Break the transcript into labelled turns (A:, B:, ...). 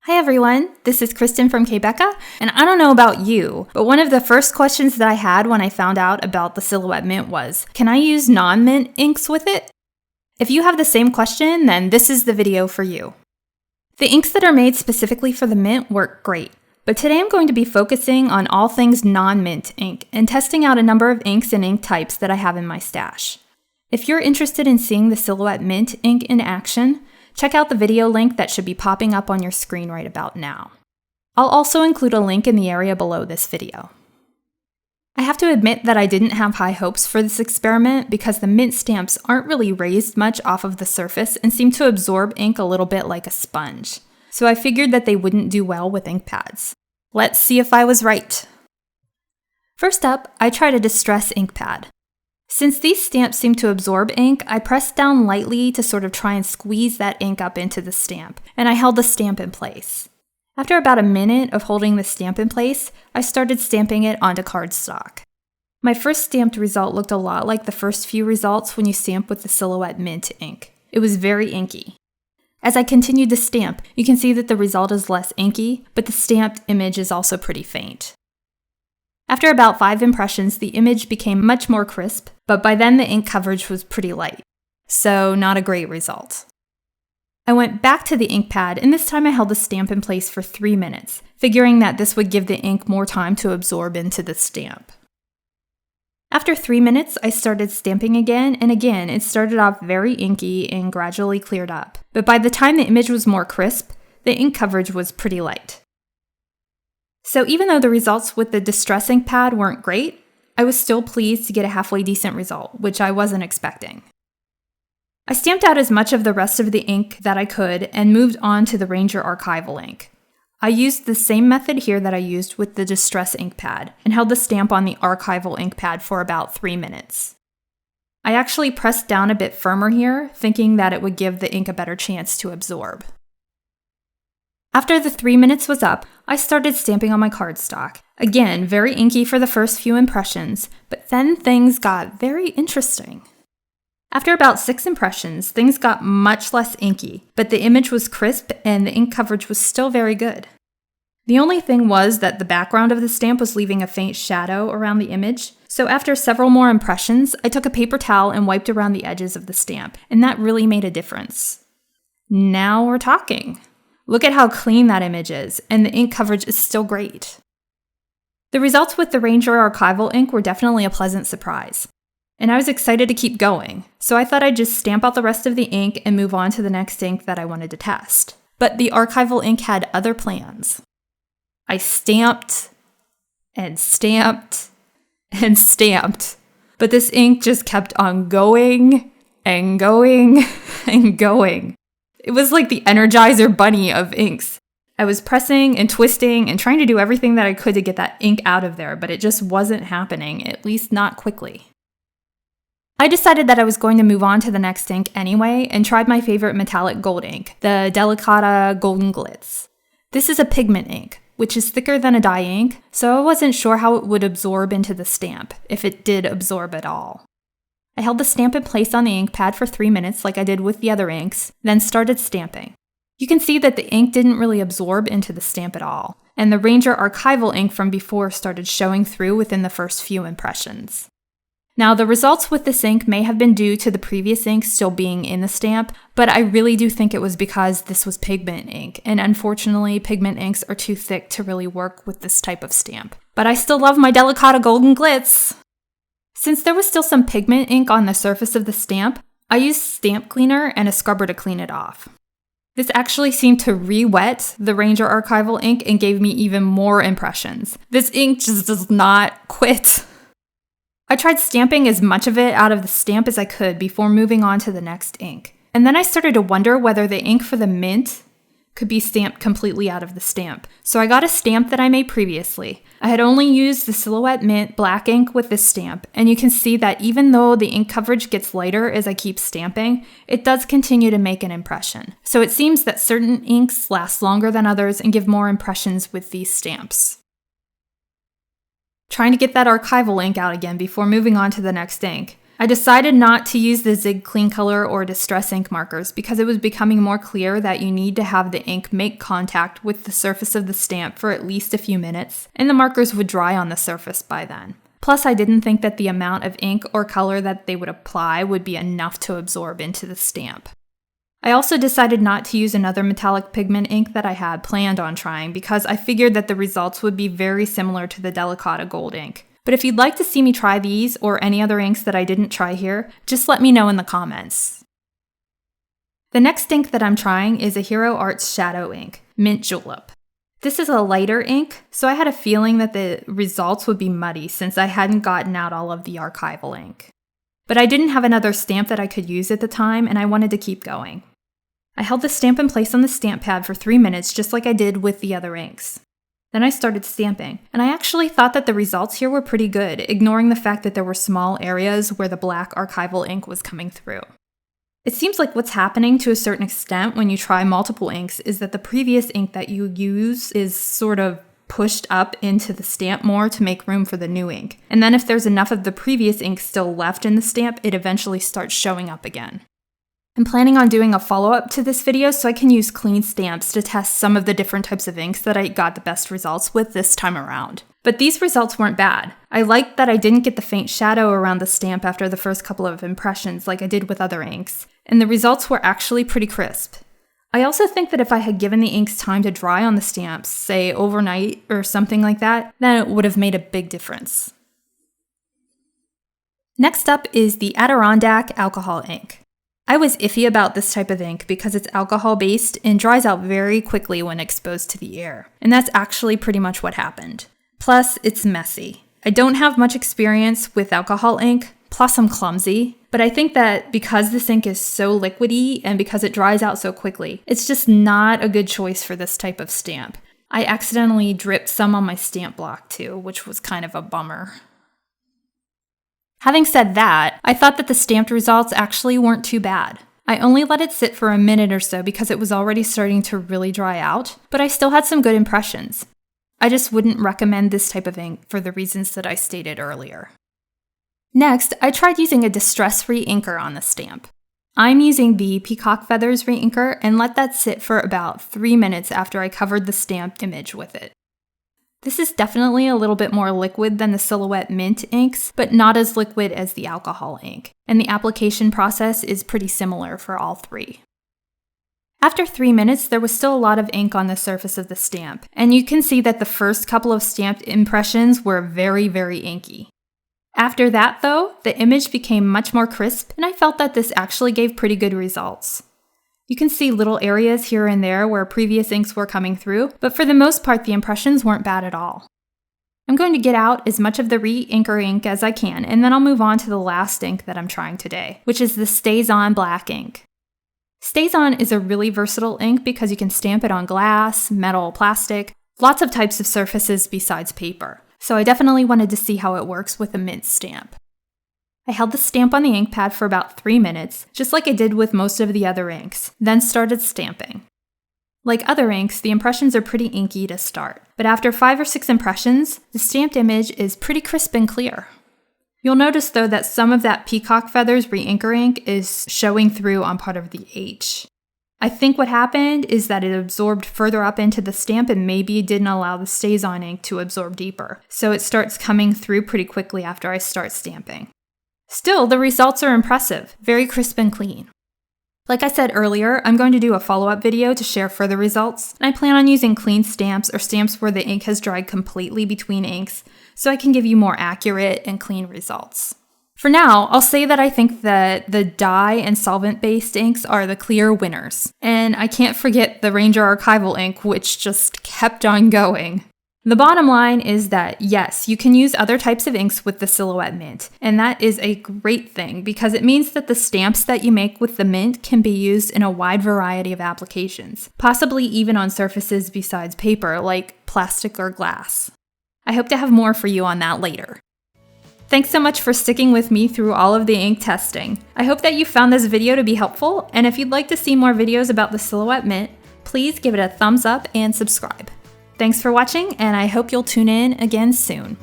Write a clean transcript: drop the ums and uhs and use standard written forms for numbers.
A: Hi everyone, this is Kristen from k.becca, and I don't know about you, but one of the first questions that I had when I found out about the Silhouette Mint was, can I use non-mint inks with it? If you have the same question, then this is the video for you. The inks that are made specifically for the mint work great, but today I'm going to be focusing on all things non-mint ink and testing out a number of inks and ink types that I have in my stash. If you're interested in seeing the Silhouette Mint ink in action, check out the video link that should be popping up on your screen right about now. I'll also include a link in the area below this video. I have to admit that I didn't have high hopes for this experiment because the mint stamps aren't really raised much off of the surface and seem to absorb ink a little bit like a sponge. So I figured that they wouldn't do well with ink pads. Let's see if I was right. First up, I tried a distress ink pad. Since these stamps seem to absorb ink, I pressed down lightly to sort of try and squeeze that ink up into the stamp, and I held the stamp in place. After about a minute of holding the stamp in place, I started stamping it onto cardstock. My first stamped result looked a lot like the first few results when you stamp with the Silhouette Mint ink. It was very inky. As I continued to stamp, you can see that the result is less inky, but the stamped image is also pretty faint. After about 5 impressions, the image became much more crisp, but by then the ink coverage was pretty light, so not a great result. I went back to the ink pad, and this time I held the stamp in place for 3 minutes, figuring that this would give the ink more time to absorb into the stamp. After 3 minutes, I started stamping again, and again it started off very inky and gradually cleared up, but by the time the image was more crisp, the ink coverage was pretty light. So even though the results with the distress ink pad weren't great, I was still pleased to get a halfway decent result, which I wasn't expecting. I stamped out as much of the rest of the ink that I could and moved on to the Ranger Archival Ink. I used the same method here that I used with the distress ink pad and held the stamp on the Archival ink pad for about 3 minutes. I actually pressed down a bit firmer here, thinking that it would give the ink a better chance to absorb. After the 3 minutes was up, I started stamping on my cardstock. Again, very inky for the first few impressions, but then things got very interesting. After about 6 impressions, things got much less inky, but the image was crisp and the ink coverage was still very good. The only thing was that the background of the stamp was leaving a faint shadow around the image, so after several more impressions, I took a paper towel and wiped around the edges of the stamp, and that really made a difference. Now we're talking. Look at how clean that image is, and the ink coverage is still great. The results with the Ranger Archival ink were definitely a pleasant surprise, and I was excited to keep going, so I thought I'd just stamp out the rest of the ink and move on to the next ink that I wanted to test. But the Archival ink had other plans. I stamped, and stamped, and stamped, but this ink just kept on going, and going, and going. It was like the Energizer Bunny of inks. I was pressing and twisting and trying to do everything that I could to get that ink out of there, but it just wasn't happening, at least not quickly. I decided that I was going to move on to the next ink anyway and tried my favorite metallic gold ink, the Delicata Golden Glitz. This is a pigment ink, which is thicker than a dye ink, so I wasn't sure how it would absorb into the stamp, if it did absorb at all. I held the stamp in place on the ink pad for 3 minutes like I did with the other inks, then started stamping. You can see that the ink didn't really absorb into the stamp at all, and the Ranger Archival ink from before started showing through within the first few impressions. Now, the results with this ink may have been due to the previous ink still being in the stamp, but I really do think it was because this was pigment ink, and unfortunately, pigment inks are too thick to really work with this type of stamp. But I still love my Delicata Golden Glitz! Since there was still some pigment ink on the surface of the stamp, I used stamp cleaner and a scrubber to clean it off. This actually seemed to re-wet the Ranger Archival ink and gave me even more impressions. This ink just does not quit. I tried stamping as much of it out of the stamp as I could before moving on to the next ink. And then I started to wonder whether the ink for the mint could be stamped completely out of the stamp. So I got a stamp that I made previously. I had only used the Silhouette Mint black ink with this stamp, and you can see that even though the ink coverage gets lighter as I keep stamping, it does continue to make an impression. So it seems that certain inks last longer than others and give more impressions with these stamps. Trying to get that Archival ink out again before moving on to the next ink. I decided not to use the Zig Clean Color or Distress ink markers because it was becoming more clear that you need to have the ink make contact with the surface of the stamp for at least a few minutes, and the markers would dry on the surface by then. Plus, I didn't think that the amount of ink or color that they would apply would be enough to absorb into the stamp. I also decided not to use another metallic pigment ink that I had planned on trying because I figured that the results would be very similar to the Delicata Gold ink. But if you'd like to see me try these or any other inks that I didn't try here, just let me know in the comments. The next ink that I'm trying is a Hero Arts Shadow ink, Mint Julep. This is a lighter ink, so I had a feeling that the results would be muddy since I hadn't gotten out all of the Archival ink. But I didn't have another stamp that I could use at the time, and I wanted to keep going. I held the stamp in place on the stamp pad for 3 minutes just like I did with the other inks. Then I started stamping, and I actually thought that the results here were pretty good, ignoring the fact that there were small areas where the black Archival ink was coming through. It seems like what's happening to a certain extent when you try multiple inks is that the previous ink that you use is sort of pushed up into the stamp more to make room for the new ink. And then if there's enough of the previous ink still left in the stamp, it eventually starts showing up again. I'm planning on doing a follow-up to this video so I can use clean stamps to test some of the different types of inks that I got the best results with this time around. But these results weren't bad. I liked that I didn't get the faint shadow around the stamp after the first couple of impressions like I did with other inks, and the results were actually pretty crisp. I also think that if I had given the inks time to dry on the stamps, say overnight or something like that, then it would have made a big difference. Next up is the Adirondack Alcohol Ink. I was iffy about this type of ink because it's alcohol-based and dries out very quickly when exposed to the air, and that's actually pretty much what happened. Plus, it's messy. I don't have much experience with alcohol ink, plus I'm clumsy, but I think that because this ink is so liquidy and because it dries out so quickly, it's just not a good choice for this type of stamp. I accidentally dripped some on my stamp block too, which was kind of a bummer. Having said that, I thought that the stamped results actually weren't too bad. I only let it sit for a minute or so because it was already starting to really dry out, but I still had some good impressions. I just wouldn't recommend this type of ink for the reasons that I stated earlier. Next, I tried using a distress re-inker on the stamp. I'm using the Peacock Feathers re-inker and let that sit for about 3 minutes after I covered the stamped image with it. This is definitely a little bit more liquid than the Silhouette Mint inks, but not as liquid as the alcohol ink, and the application process is pretty similar for all three. After 3 minutes, there was still a lot of ink on the surface of the stamp, and you can see that the first couple of stamped impressions were very, very inky. After that, though, the image became much more crisp, and I felt that this actually gave pretty good results. You can see little areas here and there where previous inks were coming through, but for the most part, the impressions weren't bad at all. I'm going to get out as much of the re-inker ink as I can, and then I'll move on to the last ink that I'm trying today, which is the StazOn Black ink. StazOn is a really versatile ink because you can stamp it on glass, metal, plastic, lots of types of surfaces besides paper. So I definitely wanted to see how it works with a mint stamp. I held the stamp on the ink pad for about 3 minutes, just like I did with most of the other inks, then started stamping. Like other inks, the impressions are pretty inky to start, but after 5 or 6 impressions, the stamped image is pretty crisp and clear. You'll notice though that some of that Peacock Feathers re-inker ink is showing through on part of the H. I think what happened is that it absorbed further up into the stamp and maybe didn't allow the StazOn ink to absorb deeper, so it starts coming through pretty quickly after I start stamping. Still, the results are impressive, very crisp and clean. Like I said earlier, I'm going to do a follow-up video to share further results, and I plan on using clean stamps or stamps where the ink has dried completely between inks, so I can give you more accurate and clean results. For now, I'll say that I think that the dye and solvent-based inks are the clear winners, and I can't forget the Ranger Archival ink, which just kept on going. The bottom line is that yes, you can use other types of inks with the Silhouette Mint, and that is a great thing because it means that the stamps that you make with the mint can be used in a wide variety of applications, possibly even on surfaces besides paper like plastic or glass. I hope to have more for you on that later. Thanks so much for sticking with me through all of the ink testing. I hope that you found this video to be helpful, and if you'd like to see more videos about the Silhouette Mint, please give it a thumbs up and subscribe. Thanks for watching, and I hope you'll tune in again soon.